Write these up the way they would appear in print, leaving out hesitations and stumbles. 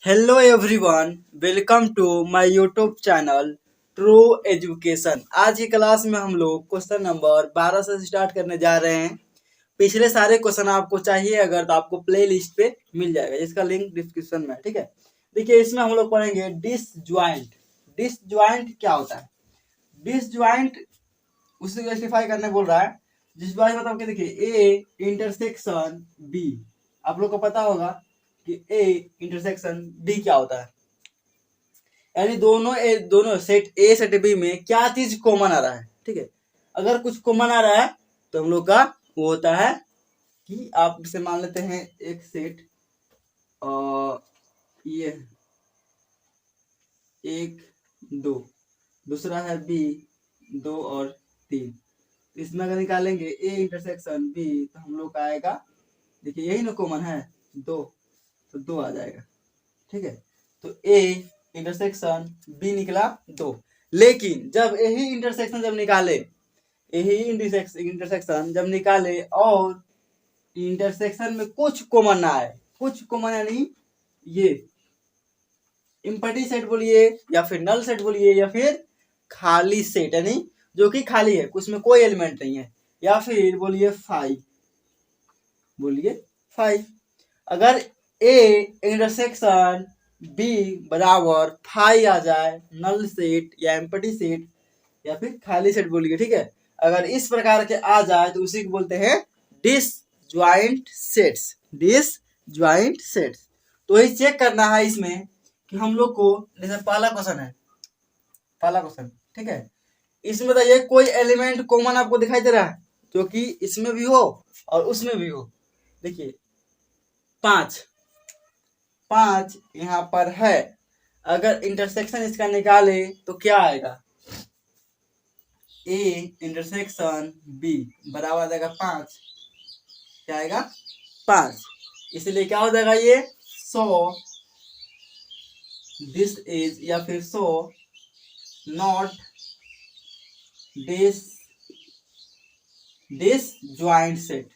Hello everyone, welcome to my YouTube channel true education. आज की class में हम लोग क्वेश्चन नंबर 12 से स्टार्ट करने जा रहे हैं। पिछले सारे क्वेश्चन आपको चाहिए अगर तो आपको प्ले लिस्ट पे मिल जाएगा, जिसका लिंक डिस्क्रिप्शन में है। ठीक है, देखिए इसमें हम लोग पढ़ेंगे डिसज्वाइंट। डिसज्वाइंट क्या होता है? डिसज्वाइंट उसे जस्टिफाई करने बोल रहा है। डिसज्वाइंट मतलब कि देखिए ए इंटरसेक्शन बी, आप लोग को पता होगा कि ए इंटरसेक्शन बी क्या होता है। यानी दोनों सेट ए सेट बी में क्या चीज कॉमन आ रहा है। ठीक है, अगर कुछ कॉमन आ रहा है तो हम लोग का वो होता है कि आप इसे मान लेते हैं एक सेट, और ये एक दो, दूसरा है बी दो और तीन। इसमें अगर निकालेंगे ए इंटरसेक्शन बी तो हम लोग का आएगा, देखिए यही ना कॉमन है दो, तो दो आ जाएगा। ठीक है, तो ए इंटरसेक्शन बी निकला दो। लेकिन जब यही इंटरसेक्शन जब निकाले, यही इंटरसेक्शन जब निकाले और इंटरसेक्शन में कुछ कॉमन ना आए, कुछ कॉमन यानी ये इम्पटी सेट बोलिए या फिर नल सेट बोलिए या फिर खाली सेट, यानी जो कि खाली है, उसमें कोई एलिमेंट नहीं है, या फिर बोलिए फाइव। अगर ए इंटरसेक्शन बी बराबर फाइव आ जाए, नल सेट या एम्पटी सेट या फिर खाली सेट बोलिए। ठीक है, अगर इस प्रकार के आ जाए तो उसी को बोलते हैं डिसज्वाइंट सेट्स। डिसज्वाइंट सेट्स तो ये चेक करना है इसमें कि हम लोग को, जैसे पहला क्वेश्चन। ठीक है, इसमें बताइए कोई एलिमेंट कॉमन आपको दिखाई दे रहा है जो कि इसमें भी हो और उसमें भी हो। देखिए पांच पांच यहाँ पर है, अगर इंटरसेक्शन इसका निकाले तो क्या आएगा? ए इंटरसेक्शन बी बराबर आ जाएगा पांच। क्या आएगा? पांच। इसलिए क्या हो जाएगा ये? सो दिस इज या फिर so not this joint sets.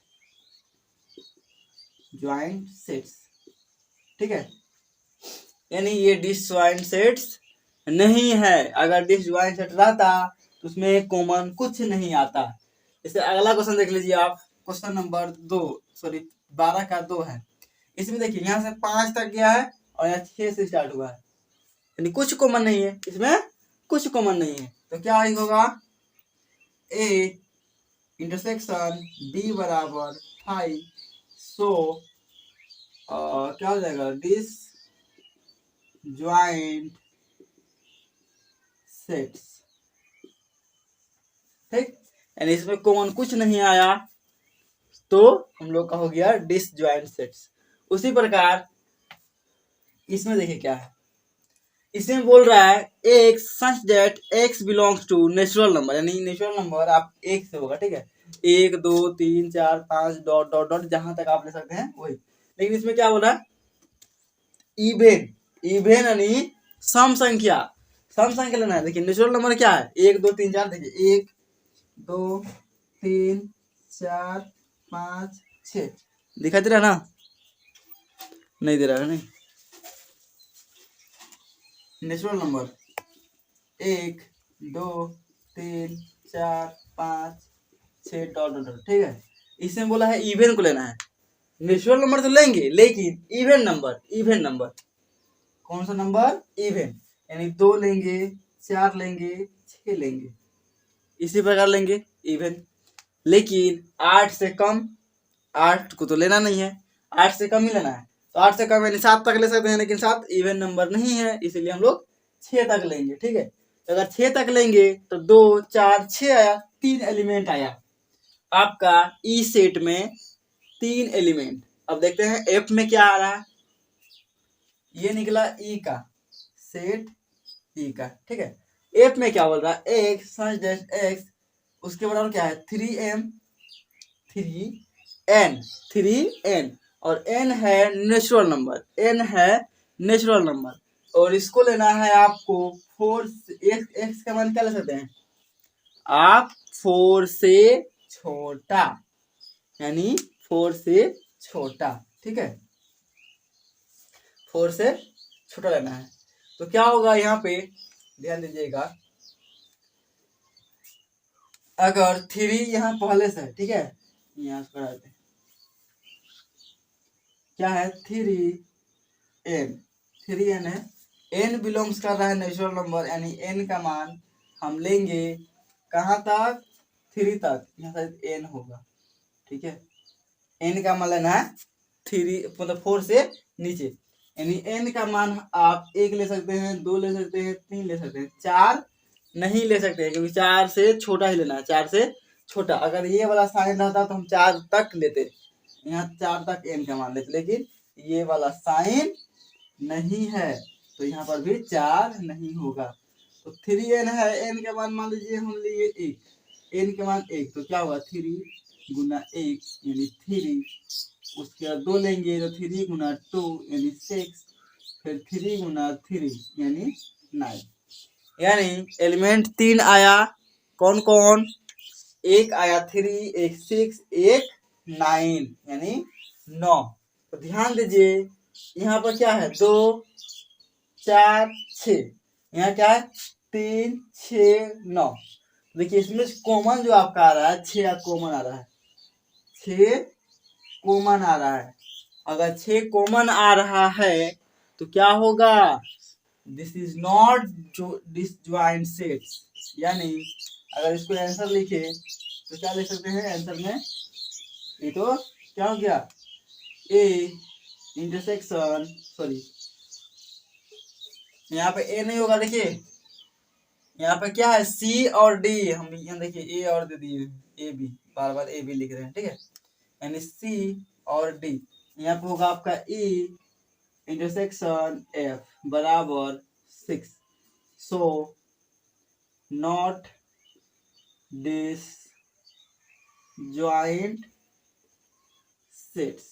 ठीक है, यानी ये डिसज्वाइंट सेट्स नहीं है। अगर डिसज्वाइंट सेट रहता तो उसमें कॉमन कुछ नहीं आता। जैसे अगला क्वेश्चन देख लीजिए आप, क्वेश्चन नंबर 12 का 2 है। इसमें देखिए यहाँ से 5 तक गया है और यहाँ 6 से स्टार्ट हुआ है, यानी कुछ कॉमन नहीं है, इसमें कुछ कॉमन नहीं है। तो क्या होगा? ए इंटरसेक्शन बी बराबर 5, सो क्या हो जाएगा? Disjoint sets. ठीक, यानी इसमें कॉमन कुछ नहीं आया तो हम लोग का हो गया डिसज्वाइंट सेट्स। उसी प्रकार इसमें देखिए क्या है, इसमें बोल रहा है X such that X belongs to natural number, यानी नेचुरल नंबर आप एक से होगा। ठीक है, एक दो तीन चार पांच डॉट डॉट डॉट जहां तक आप ले सकते हैं वही। लेकिन इसमें क्या बोल रहा है? इवेन यानी सम संख्या लेना है। देखिए नेचुरल नंबर क्या है? एक दो तीन चार। देखिए एक दो तीन चार पाँच छ, दिखाई दे रहा है ना? नहीं दे रहा है, नहीं। नेचुरल नंबर एक दो तीन चार पाँच छः डॉट डॉट डॉट। ठीक है, इसमें बोला है इवेन को लेना है। नेचुरल नंबर तो लेंगे लेकिन इवेन नंबर कौन सा नंबर? इवेन, यानी दो लेंगे, चार लेंगे, छः लेंगे, इसी प्रकार लेंगे इवेन। लेकिन 8 से कम, 8 को तो लेना नहीं है, 8 से कम ही लेना है। तो 8 से कम यानी 7 तक ले सकते हैं, लेकिन 7 इवन नंबर नहीं है, इसलिए हम लोग 6 तक लेंगे। ठीक है, तो अगर 6 तक लेंगे तो 2 4 6 आया, 3 एलिमेंट आया आपका ई सेट में, 3 एलिमेंट। अब देखते हैं एफ में क्या आ रहा है। ये निकला ई का सेट, ई का। ठीक है, एफ में क्या बोल रहा है? एक्स सच दैट एक्स, उसके बराबर क्या है? 3m 3n, और n है नेचुरल नंबर, और इसको लेना है आपको 4। x का मान क्या ले सकते हैं आप? 4 से छोटा, यानी 4 से छोटा। ठीक है, 4 से छोटा लेना है। तो क्या होगा यहाँ पे, ध्यान दीजिएगा, अगर 3 यहाँ पहले से है, ठीक है, यहाँ से कराते हैं, क्या है 3n, 3n है, n बिलोंग्स कर रहा है नेचुरल नंबर, यानी n का मान हम लेंगे कहाँ तक, 3 तक, यहाँ से n होगा, ठीक है, n का मान लेना है 3 मतलब 4 से नीचे, यानी n का मान आप 1 ले सकते हैं, 2 ले सकते हैं, 3 ले सकते हैं, 4 नहीं ले सकते हैं, क्योंकि 4 से छोटा ही लेना है, 4 से छोटा। अगर ये वाला साइन रहता तो हम 4 तक लेते, यहाँ 4 तक n का मान लेते, लेकिन ये वाला साइन नहीं है तो यहाँ पर भी 4 नहीं होगा। तो 3n है, n के मान मान लीजिए हम लिए 1, n के मान 1, तो क्या होगा 3 गुना 1 यानी 3, उसके बाद 2 लेंगे तो 3 गुना 2 यानी 6, फिर 3 गुना 3 यानी 9, यानी एलिमेंट 3 आया, कौन कौन, एक आया 3, एक 6, एक 9 यानी 9। तो ध्यान दीजिए यहाँ पर क्या है 2 4 6, यहाँ क्या है 3 6 9। देखिए इसमें कॉमन जो आपका आ रहा है 6 कॉमन आ रहा है, 6 कॉमन आ रहा है। अगर 6 कॉमन आ रहा है तो क्या होगा, this is not disjoint sets, यानी अगर इसको आंसर लिखे तो क्या लिख सकते हैं आंसर में, ये तो क्या हो गया ए इंटरसेक्शन, सॉरी यहाँ पे ए नहीं होगा, देखिए यहाँ पे क्या है सी और डी, हम यहाँ देखिए ए और दे दिए, A B, bar bar A B लिख रहे हैं, ठीक है, यानी सी और डी, यहाँ पे होगा आपका ई इंटरसेक्शन एफ बराबर 6, so not this joint sets,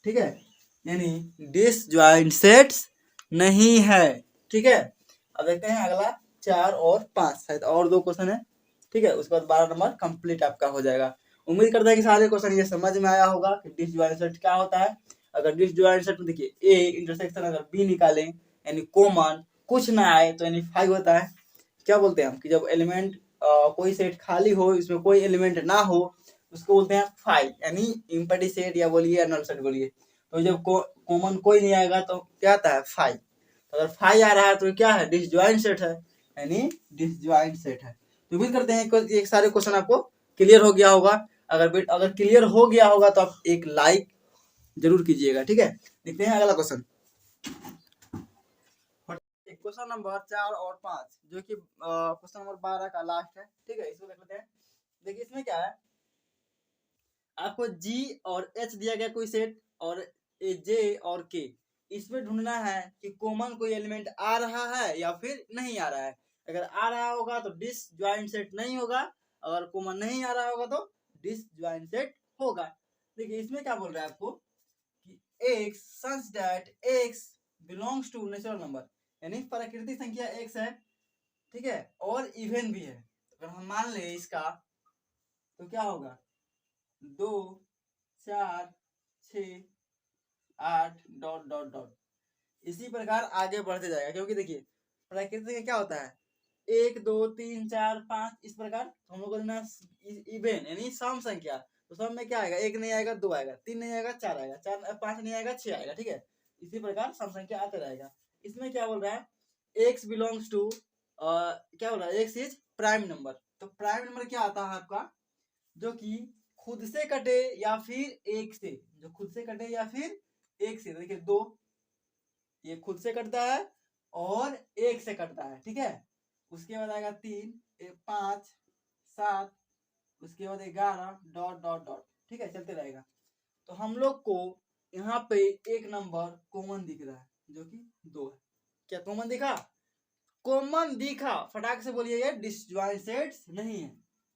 ठीक है, यानी डिसजॉइंट सेट्स नहीं है, ठीक है। अब देखते हैं अगला 4 और 5, शायद और 2 क्वेश्चन है, ठीक है, उसके बाद 12 नंबर कंप्लीट आपका हो जाएगा। उम्मीद करता है कि सारे क्वेश्चन ये समझ में आया होगा कि डिसजॉइंट सेट क्या होता है। अगर डिसजॉइंट सेट में देखिए ए इंटरसेक्शन अगर बी निकालें यानी कॉमन कुछ ना आए तो यानी 5 होता है। क्या बोलते हैं हम कि जब एलिमेंट कोई सेट खाली हो, इसमें कोई एलिमेंट ना हो, उसको बोलते हैं 5, यानी इम्पटी सेट या बोलिए या नल सेट बोलिए। तो जब कॉमन कोई नहीं आएगा तो क्या आता है 5, तो अगर 5 आ रहा है तो क्या है डिसजॉइंट सेट है, यानी डिसजॉइंट सेट है। तो उम्मीद करते हैं कि एक सारे क्वेश्चन आपको क्लियर हो गया होगा। अगर क्लियर हो गया होगा तो आप एक लाइक जरूर कीजिएगा, ठीक है। देखते हैं अगला क्वेश्चन, क्वेश्चन नंबर 4 और 5, जो कि क्वेश्चन नंबर 12 का लास्ट है, ठीक है, इसको देख लेते हैं। देखिए इसमें क्या है, आपको जी और एच दिया गया कोई सेट और जे और के, इसमें ढूंढना है कि कॉमन कोई एलिमेंट आ रहा है या फिर नहीं आ रहा है। अगर आ रहा होगा तो डिसजॉइंट सेट नहीं होगा, अगर कॉमन नहीं आ रहा होगा तो डिसजॉइंट सेट होगा। देखिए इसमें क्या बोल रहा है आपको कि x such that x belongs to natural number, यानी प्राकृतिक संख्या x है, ठीक है, और इवन भी है। अगर हम मान ले इसका तो क्या होगा 2 4 6 8 डॉट डॉट डॉट, इसी प्रकार आगे बढ़ते जाएगा, क्योंकि देखिए प्राकृतिक में क्या होता है 1 2 3 4 5, इस प्रकार हम लोग को लेना इवन यानी सम संख्या। तो सम में क्या आएगा, 1 नहीं आएगा 2 आएगा, 3 नहीं आएगा 4 आएगा, 5 नहीं आएगा 6 आएगा, ठीक है, इसी प्रकार सम संख्या आते रहेगा। इसमें क्या बोल रहा है x बिलोंग्स टू, क्या बोल रहा है x इज प्राइम नंबर। तो प्राइम नंबर क्या आता है आपका, जो कि खुद से कटे या फिर एक से, जो खुद से कटे या फिर एक से। देखिए 2 ये खुद से कटता है और एक से कटता है, ठीक है, उसके बाद आएगा 3 5 7, उसके बाद 11 डॉट डॉट डॉट, ठीक है, चलते रहेगा। तो हम लोग को यहाँ पे एक नंबर कॉमन दिख रहा है जो कि 2 है। क्या कॉमन दिखा, कॉमन दिखा, फटाक से बोलिए ये डिसजॉइंट सेट्स नहीं है,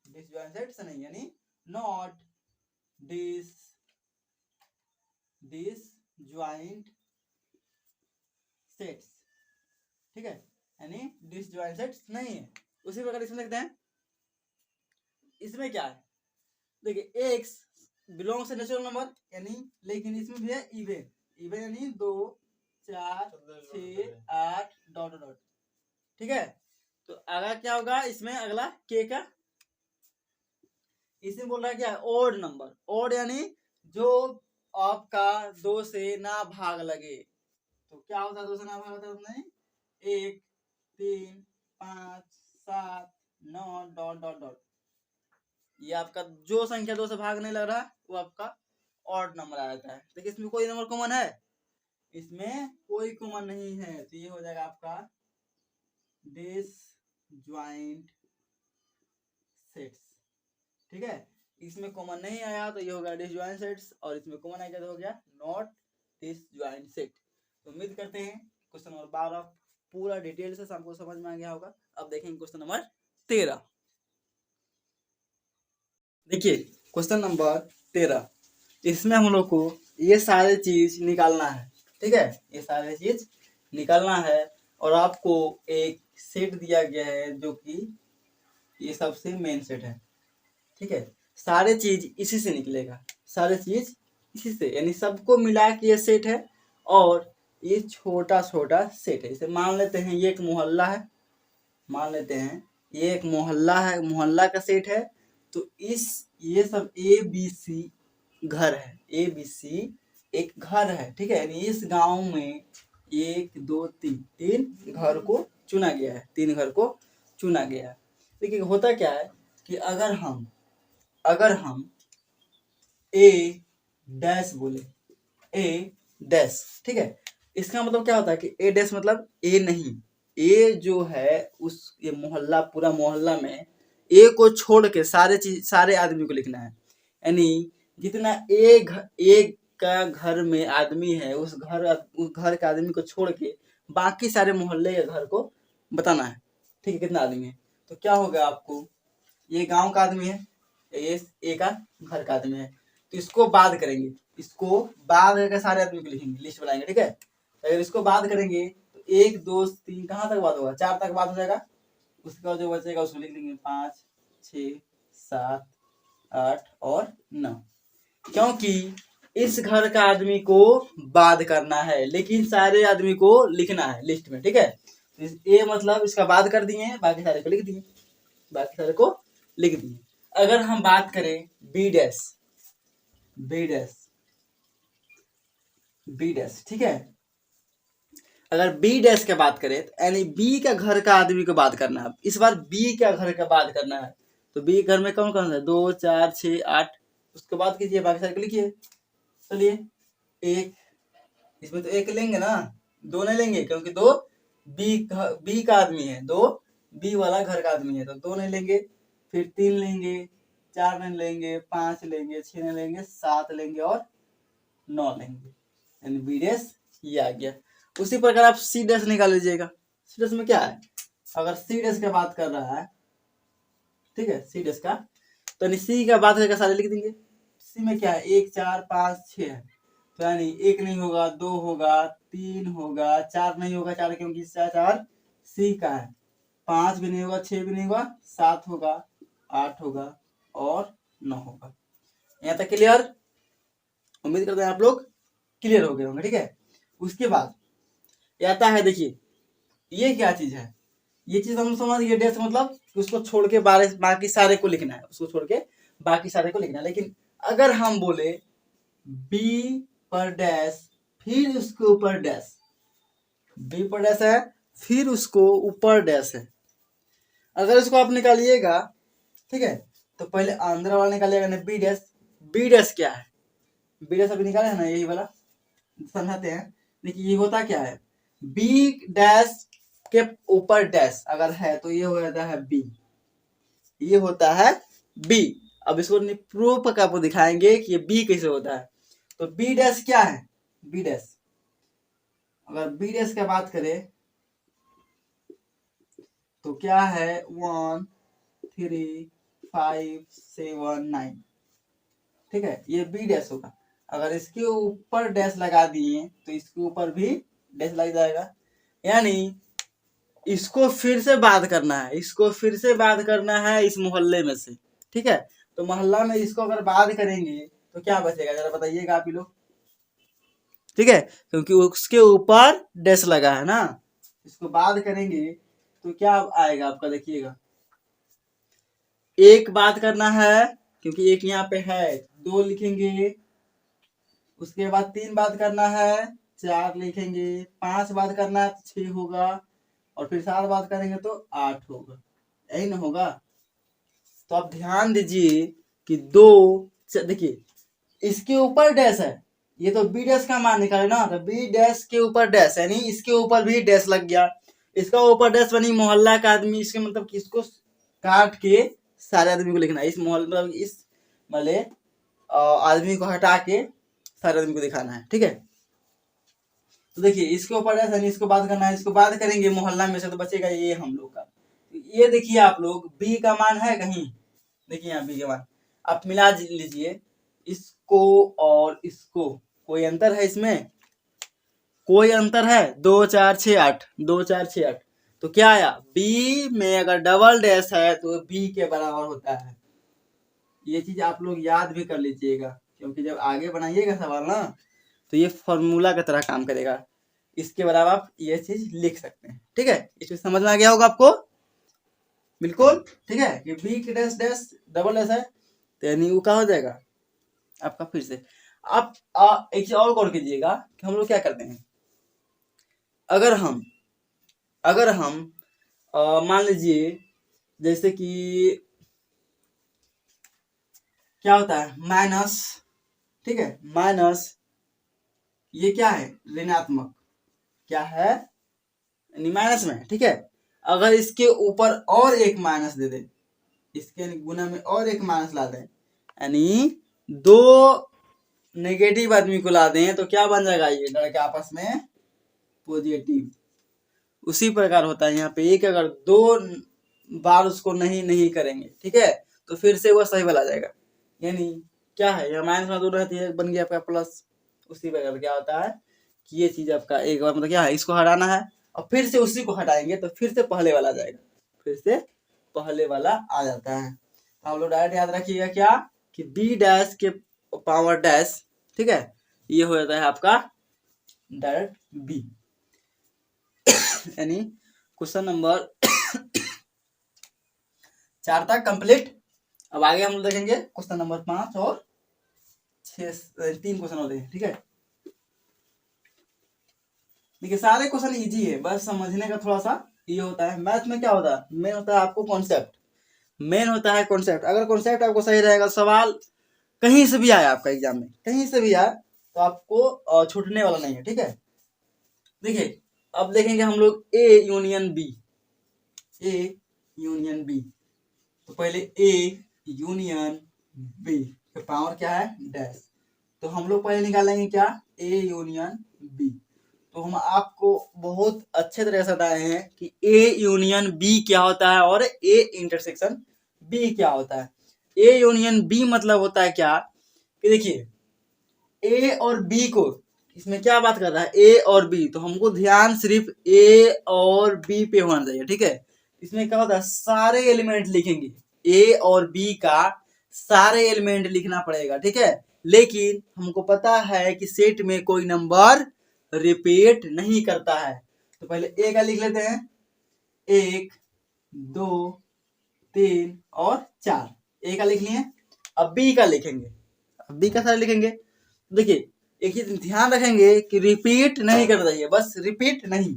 डिसजॉइंट सेट्स नहीं, यानी नॉट डिसजॉइंट सेट्स, ठीक है, यानी डिसजॉइंट सेट्स नहीं है। उसी प्रकार इसमें देखते हैं, इसमें क्या है, देखिए x belongs to natural number, यानी लेकिन इसमें भी है इवन, इवन यानी 2 4 6 ठीक है। तो अगला क्या होगा इसमें, अगला के का, इसमें बोल रहा है क्या, ओड नंबर। ओड यानी जो आपका 2 से ना भाग लगे। तो क्या होता है 2 से ना भाग होता है, 1, 3, 5, 7, 9 डॉट डॉट डॉट। ये आपका जो संख्या 2 से भाग नहीं लग रहा वो आपका ऑड नंबर आ जाता है। देखिए इसमें कोई नंबर कॉमन है, इसमें कोई कॉमन नहीं है, तो ये हो जाएगा आपका डिसजॉइंट सेट्स। ठीक है, इसमें कॉमन नहीं आया तो ये होगा डिसजॉइंट सेट्स, और इसमें कॉमन आ गया तो हो गया नॉट डिसजॉइंट सेट। तो उम्मीद करते हैं क्वेश्चन नंबर 12 पूरा डिटेल से सबको समझ में आ गया होगा। अब देखेंगे क्वेश्चन नंबर 13। देखिए क्वेश्चन नंबर 13, इसमें हम लोग को ये सारे चीज निकालना है। ठीक है, ये सारे चीज निकालना है, और आपको एक सेट दिया गया है जो कि ये सबसे मेन सेट है। ठीक है, सारे चीज इसी से निकलेगा, सारे चीज इसी से, यानी सबको मिला के ये सेट है, और ये छोटा छोटा सेट है। इसे मान लेते हैं ये एक मोहल्ला है, मान लेते हैं ये एक मोहल्ला है, मोहल्ला का सेट है। तो इस ये सब ए बी सी घर है, ए बी सी एक घर है। ठीक है, यानी इस गांव में 1 2 3 3 घर को चुना गया है, 3 घर को चुना गया है। देखिए होता क्या है कि अगर हम ए डैश बोले, ए डैश, ठीक है, इसका मतलब क्या होता है कि ए डैश मतलब ए नहीं, ए जो है उस ये मोहल्ला, पूरा मोहल्ला में ए को छोड़ के सारे चीज, सारे आदमी को लिखना है। यानी जितना ए का घर में आदमी है, उस घर के आदमी को छोड़ के बाकी सारे मोहल्ले के घर को बताना है। ठीक है, कितना आदमी है। तो क्या होगा आपको, ये गांव का आदमी है, ये ए का घर का आदमी है, तो इसको बाद करेंगे, इसको बाद करके सारे आदमी को लिखेंगे, लिस्ट बनाएंगे। ठीक है, अगर इसको बाद करेंगे तो 1 2 3 कहाँ तक बात होगा, 4 तक बात हो जाएगा। उसके बाद जो बचेगा उसको लिख लेंगे 5 6 7 8 और 9, क्योंकि इस घर का आदमी को बाद करना है, लेकिन सारे आदमी को लिखना है लिस्ट में। ठीक है, ए मतलब इसका बाद कर दिए, बाकी सारे को लिख दिए, बाकी सारे को लिख दिए। अगर हम बात करें B dash, B dash, B dash, ठीक है, अगर बी डैश की बात करें तो यानी बी का घर का आदमी को बात करना है। इस बार बी का घर का बात करना है, तो बी घर में कौन कौन सा है, 2 4 6 8, उसके बाद कीजिए, बाकी सारे को लिखिए। चलिए एक, इसमें तो एक लेंगे ना, 2 नहीं लेंगे, क्योंकि 2 बी का आदमी है, 2 बी वाला घर का आदमी है, तो 2 नहीं लेंगे। फिर 3 लेंगे, 4 नहीं लेंगे, 5 लेंगे, 6 नहीं लेंगे, 7 लेंगे और 9 लेंगे, यानी बी डैश ये आ गया। उसी प्रकार आप सी डैश निकाल लीजिएगा। सी डैश में क्या है, अगर सी डैश का बात कर रहा है, ठीक है, सी डैश का, तो सी का बात करके सारे लिख देंगे। सी में क्या है, 1 4 5 6 है, तो यानी 1 नहीं होगा, 2 होगा, 3 होगा, 4 नहीं होगा, 4 क्योंकि 4 सी का है, 5 भी नहीं होगा, 6 भी नहीं होगा, 7 होगा, 8 होगा और 9 होगा। यहाँ तक क्लियर, उम्मीद करते हैं आप लोग क्लियर हो गए होंगे। ठीक है, उसके बाद आता है, देखिए ये क्या चीज है, ये चीज हम समझ गए, डैश मतलब उसको छोड़ के बाकी सारे को लिखना है, उसको छोड़ के बाकी सारे को लिखना है। लेकिन अगर हम बोले बी पर डैश फिर उसके ऊपर डैश, बी पर डैश है फिर उसको ऊपर डैश है, अगर इसको आप निकालिएगा, ठीक है, तो पहले अंदर वाला निकालिएगा ना, बी डैश। बी डैश क्या है, बी डैश अभी निकाले है ना, यही वाला समझाते हैं। देखिए ये होता क्या है, बी डैश के ऊपर डैश अगर है तो ये हो जाता है बी, ये होता है बी। अब इसको प्रूफ करके आपको दिखाएंगे कि ये बी कैसे होता है। तो बी डैश क्या है, बी डैश, अगर बी डैश की बात करें तो क्या है, 1 3 5 7 9, ठीक है, ये बी डैश होगा। अगर इसके ऊपर डैश लगा दिए तो इसके ऊपर भी डैश लग जाएगा, यानी इसको फिर से बात करना है, इसको फिर से बात करना है इस मोहल्ले में से। ठीक है, तो मोहल्ला में इसको अगर बात करेंगे तो क्या बचेगा, जरा बताइएगा आप ही लोग। ठीक है, क्योंकि उसके ऊपर डैश लगा है ना, इसको बात करेंगे तो क्या आएगा आपका, देखिएगा। एक बात करना है क्योंकि एक यहाँ पे है, 2 लिखेंगे। उसके बाद 3 बात करना है, 4 लिखेंगे। 5 बात करना है तो 6 होगा, और फिर 7 बात करेंगे तो 8 होगा। यही ना होगा। तो आप ध्यान दीजिए कि 2, देखिए इसके ऊपर डैश है, ये तो बी डैश का मान निकाले ना, तो बी डैश के ऊपर डैश, यानी इसके ऊपर भी डैश लग गया। इसका ऊपर डैश बनी मोहल्ला का आदमी, इसके मतलब कि इसको काट के सारे आदमी को लिखना है। इस मोहल्ला मतलब इस वाले आदमी को हटा के सारे आदमी को दिखाना है, ठीक है। तो देखिए इसके ऊपर डैश यानी इसको बात करना है, इसको बात करेंगे मोहल्ला में से तो बचेगा ये हम लोग का। ये देखिए आप लोग, बी का मान है कहीं, देखिए यहाँ बी का मान आप मिला लीजिए इसको और इसको, कोई अंतर है इसमें? कोई अंतर है? 2 4 6 8, 2 4 6 8। तो क्या आया, बी में अगर डबल डैश है तो बी के बराबर होता है। ये चीज आप लोग याद भी कर लीजिएगा, क्योंकि जब आगे बनाइएगा सवाल ना, तो ये फॉर्मूला की तरह काम करेगा। इसके बराबर आप ये चीज लिख सकते हैं, ठीक है। इसमें समझ में आ गया होगा आपको, बिल्कुल ठीक है। कि बी के डैश डैश डबल डैश है, तो यानी वो क्या हो जाएगा आपका। फिर से आप एक चीज और गौर कीजिएगा कि हम लोग क्या करते हैं। अगर हम मान लीजिए जैसे कि क्या होता है माइनस, ठीक है, माइनस ये क्या है ऋणात्मक, क्या है यानी माइनस में, ठीक है। अगर इसके ऊपर और एक माइनस दे दे, इसके गुना में और एक माइनस ला दें, यानी 2 नेगेटिव आदमी को ला दें, तो क्या बन जाएगा, ये लड़के आपस में पॉजिटिव। उसी प्रकार होता है यहाँ पे, एक अगर 2 बार उसको नहीं करेंगे, ठीक है, तो फिर से वो सही वाला आ जाएगा। यानी क्या है, यहाँ माइनस में 2 रहती है, बन गया आपका प्लस। उसी प्रकार क्या होता है कि ये चीज आपका एक बार मतलब क्या है, इसको हटाना है और फिर से उसी को हटाएंगे तो फिर से पहले वाला आ जाएगा, फिर से पहले वाला आ जाता है। तो आप लोग डायरेक्ट याद रखिएगा क्या कि बी डैश के पावर डैश, ठीक है, ये हो जाता है आपका डायरेक्ट बी। यानी क्वेश्चन नंबर 4 तक कंप्लीट। अब आगे हम लोग देखेंगे क्वेश्चन नंबर 5 और 6, 3 क्वेश्चन होते हैं, ठीक है। देखिए सारे क्वेश्चन इजी है, बस समझने का थोड़ा सा ये होता है। मैथ में क्या होता है, मेन होता है आपको कॉन्सेप्ट, मेन होता है कॉन्सेप्ट। अगर कॉन्सेप्ट आपको सही रहेगा, सवाल कहीं से भी आए आपका एग्जाम में, कहीं से भी आए, तो आपको छूटने वाला नहीं है, ठीक है। देखिए अब देखेंगे हम लोग A union B, A union B. तो पहले ए यूनियन बी का पावर क्या है डैश, तो हम लोग पहले निकालेंगे क्या, ए यूनियन बी। तो हम आपको बहुत अच्छे तरह से बताए हैं कि ए यूनियन बी क्या होता है और ए इंटरसेक्शन बी क्या होता है। ए यूनियन बी मतलब होता है क्या कि देखिए ए और बी को, इसमें क्या बात कर रहा है ए और बी, तो हमको ध्यान सिर्फ ए और बी पे होना चाहिए, ठीक है। इसमें क्या होता है सारे एलिमेंट लिखेंगे, ए और बी का सारे एलिमेंट लिखना पड़ेगा, ठीक है। लेकिन हमको पता है कि सेट में कोई नंबर रिपीट नहीं करता है, तो पहले ए का लिख लेते हैं, 1 2 3 और 4, ए का लिख लिए। अब बी का लिखेंगे, अब बी का सारे लिखेंगे। देखिए एक चीज ध्यान रखेंगे कि रिपीट नहीं करना चाहिए, बस रिपीट नहीं।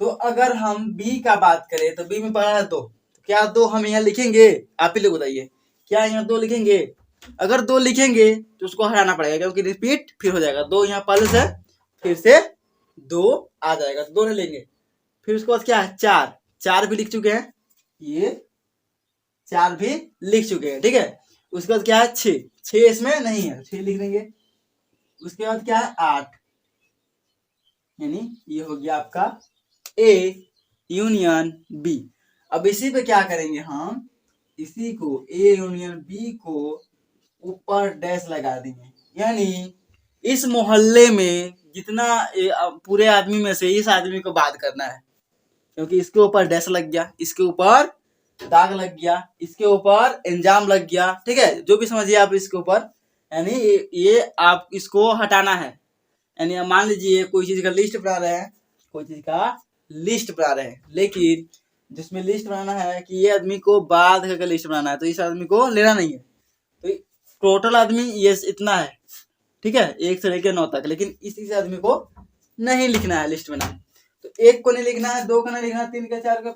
तो अगर हम बी का बात करें तो बी में पड़ा है 2, तो क्या 2 हम यहाँ लिखेंगे, आप ही लोग बताइए, क्या यहाँ 2 लिखेंगे? अगर 2 लिखेंगे तो उसको हटाना पड़ेगा, क्योंकि रिपीट फिर हो जाएगा। 2 यहाँ पहले से फिर से 2 आ जाएगा, तो 2 नहीं लेंगे। फिर उसके बाद क्या है 4, 4 भी लिख चुके हैं, ये 4 भी लिख चुके हैं, ठीक है। उसके बाद क्या है 6, 6 इसमें नहीं है, 6 लिख देंगे। उसके बाद क्या है 8, यानी ये हो गया आपका ए यूनियन बी। अब इसी पे क्या करेंगे हम, इसी को ए यूनियन बी को ऊपर डैश लगा देंगे, यानी इस मोहल्ले में जितना पूरे आदमी में से इस आदमी को बात करना है, क्योंकि इसके ऊपर डैश लग गया, इसके ऊपर दाग लग गया, इसके ऊपर इंजाम लग गया, ठीक है, जो भी समझिए आप इसके ऊपर, यानी ये आप इसको हटाना है। यानी मान लीजिए कोई चीज का लिस्ट बना रहे हैं, कोई चीज का लिस्ट बना रहे हैं, लेकिन जिसमें लिस्ट बनाना है कि ये आदमी को बाद करके लिस्ट बनाना है, तो इस आदमी को लेना नहीं है। तो टोटल आदमी ये इतना है, ठीक है, 1 से लेकर 9 तक, लेकिन इसी आदमी को नहीं लिखना है लिस्ट में। तो 1 को नहीं लिखना है, 2 को नहीं लिखना है, 3 के, 4 के,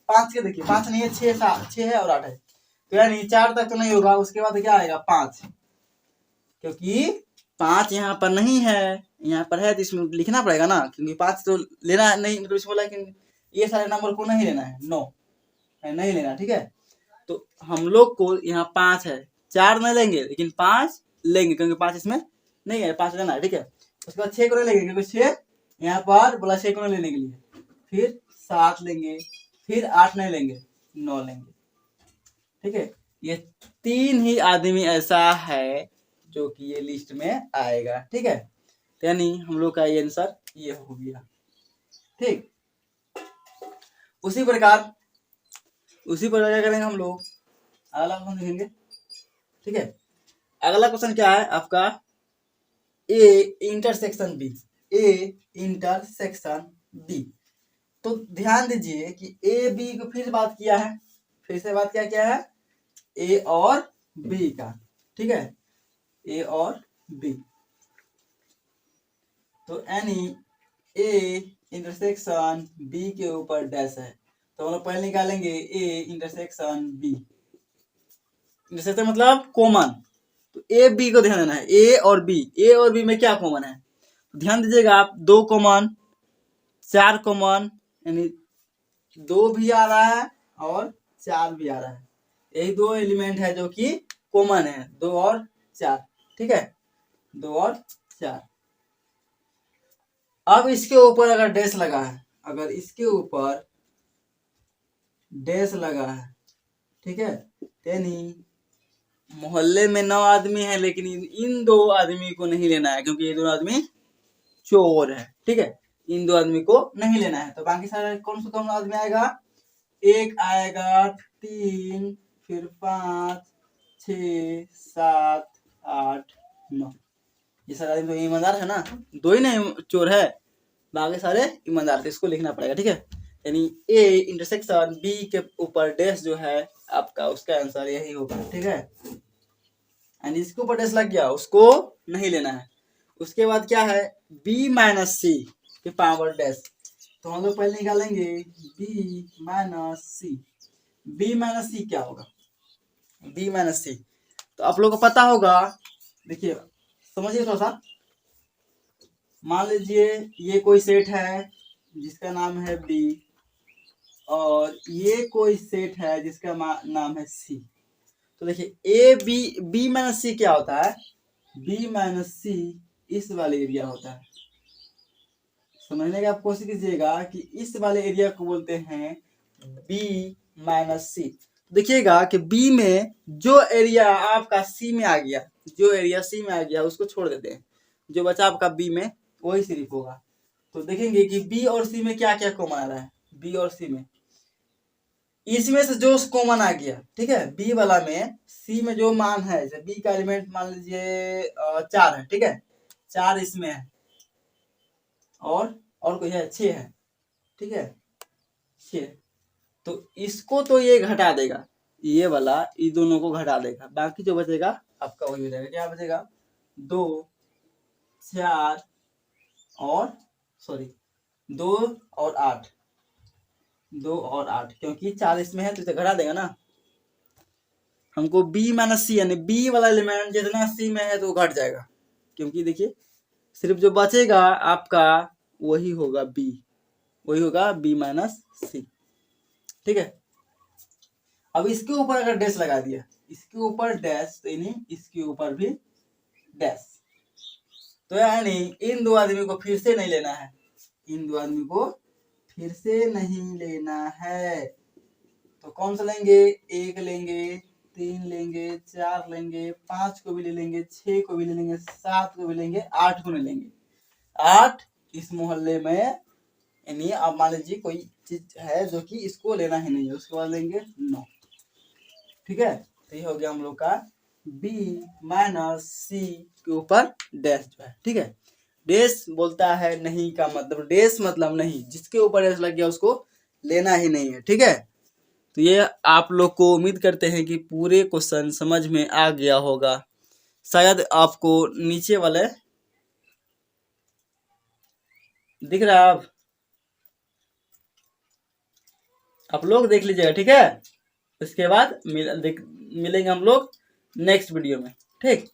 5 के देखिए 5 नहीं है, 6 6 है और 8 है, तो यानी 4 तक तो नहीं होगा। उसके बाद क्या आएगा 5, क्योंकि 5 यहाँ पर नहीं है, यहाँ पर है तो इसमें लिखना पड़ेगा ना, क्योंकि 5 तो लेना नहीं, मतलब इसमें बोला कि ये सारे नंबर को नहीं लेना है, नो नहीं लेना, ठीक है। तो हम लोग को यहाँ 5 है, 4 नहीं लेंगे लेकिन 5 लेंगे, क्योंकि 5 इसमें नहीं है, 5 लेना है, ठीक है। उसके बाद 6 को नहीं लेंगे, क्योंकि 6 यहाँ पर बोला 6 को नहीं लेने के लिए, फिर 7 लेंगे, फिर 8 नहीं लेंगे, 9 लेंगे, ठीक है। ये 3 ही आदमी ऐसा है जो कि ये लिस्ट में आएगा, ठीक है। तो यानी हम लोग का ये आंसर ये हो गया, ठीक। उसी प्रकार क्या करेंगे हम लोग, अगला क्वेश्चन देखेंगे, ठीक है। अगला क्वेश्चन क्या है आपका, ए इंटरसेक्शन बी। तो ध्यान दीजिए कि ए बी को फिर बात किया है, फिर से बात क्या है, ए और बी का, ठीक है, ए और बी। तो यानी ए इंटरसेक्शन बी के ऊपर डैश है, तो हम लोग पहले निकालेंगे ए इंटरसेक्शन बी, इंटरसेक्शन मतलब कॉमन। तो ए बी को ध्यान देना है, ए और बी में क्या कॉमन है, तो ध्यान दीजिएगा आप, 2 कॉमन, 4 कॉमन, यानी 2 भी आ रहा है और 4 भी आ रहा है, यही 2 एलिमेंट है जो कि कॉमन है, 2 और 4, ठीक है, 2 और 4। अब इसके ऊपर अगर डैश लगा है, अगर इसके ऊपर डैश लगा है, ठीक है, यानी मोहल्ले में 9 आदमी है, लेकिन इन 2 आदमी को नहीं लेना है, क्योंकि ये 2 आदमी चोर है, ठीक है, इन 2 आदमी को नहीं लेना है। तो बाकी सारे कौन सा आदमी आएगा, 1 आएगा, 3, फिर 5, 6, 7, 8, 9, ये सारे आदमी तो ईमानदार है ना, 2 ही नहीं चोर है, बाकी सारे ईमानदार थे, इसको लिखना पड़ेगा, ठीक है। यानी ए इंटरसेक्शन बी के ऊपर डैश जो है आपका, उसका आंसर यही होगा, ठीक है। यानी इसके ऊपर डैश लग गया, उसको नहीं लेना है। उसके बाद क्या है, बी माइनस सी के पावर डैश, तो हम लोग पहले निकालेंगे बी माइनस सी क्या होगा, बी माइनस सी, तो आप लोग को पता होगा, देखिए समझिए थोड़ा सा। मान लीजिए ये कोई सेट है जिसका नाम है बी, और ये कोई सेट है जिसका नाम है सी। तो देखिए ए बी माइनस सी क्या होता है, बी माइनस सी इस वाले एरिया होता है। समझने का आप कोशिश कीजिएगा कि इस वाले एरिया को बोलते हैं बी माइनस सी। देखिएगा कि बी में जो एरिया आपका सी में आ गया, जो एरिया सी में आ गया उसको छोड़ देते हैं, जो बचा आपका बी में वही सिर्फ होगा। तो देखेंगे कि बी और सी में क्या क्या कॉमन आ रहा है, बी और सी में, इसमें से जो कॉमन आ गया, ठीक है, बी वाला में सी में जो मान है, जैसे बी का एलिमेंट मान लीजिए 4 है, ठीक है, 4 इसमें है, और कोई है 6 है, ठीक है, 6। तो इसको तो ये घटा देगा, ये वाला ये दोनों को घटा देगा, बाकी जो बचेगा आपका वही हो जाएगा, क्या बचेगा, 2, 4 और 2 और 8, 2 और 8, क्योंकि 4 इसमें है तो इसे घटा देगा ना। हमको बी माइनस सी, यानी बी वाला एलिमेंट जितना सी में है तो घट जाएगा, क्योंकि देखिए सिर्फ जो बचेगा आपका वही होगा बी माइनस सी, ठीक है। अब इसके ऊपर अगर डैश लगा दिया, इसके ऊपर डैश, तो यानी इसके ऊपर भी डैश, तो यानी इन 2 आदमी को फिर से नहीं लेना है, इन 2 आदमी को फिर से नहीं लेना है। तो कौन सा लेंगे, 1 लेंगे, 3 लेंगे, 4 लेंगे, 5 को भी ले लेंगे, 6 को भी ले लेंगे, 7 को भी लेंगे, 8 को नहीं लेंगे। 8 इस मोहल्ले में, यानी आप मान लीजिए कोई चीज है जो कि इसको लेना ही नहीं है, उसके बाद लेंगे 9, ठीक है। तो ये हो गया हम लोग का बी माइनस सी के ऊपर डैश जो है, ठीक है। डेस बोलता है नहीं का मतलब, डेस मतलब नहीं, जिसके ऊपर एस लग गया उसको लेना ही नहीं है, ठीक है। तो ये आप लोग को उम्मीद करते हैं कि पूरे क्वेश्चन समझ में आ गया होगा। शायद आपको नीचे वाले दिख रहा है, आप लोग देख लीजिएगा, ठीक है। उसके बाद मिलेंगे हम लोग नेक्स्ट वीडियो में, ठीक।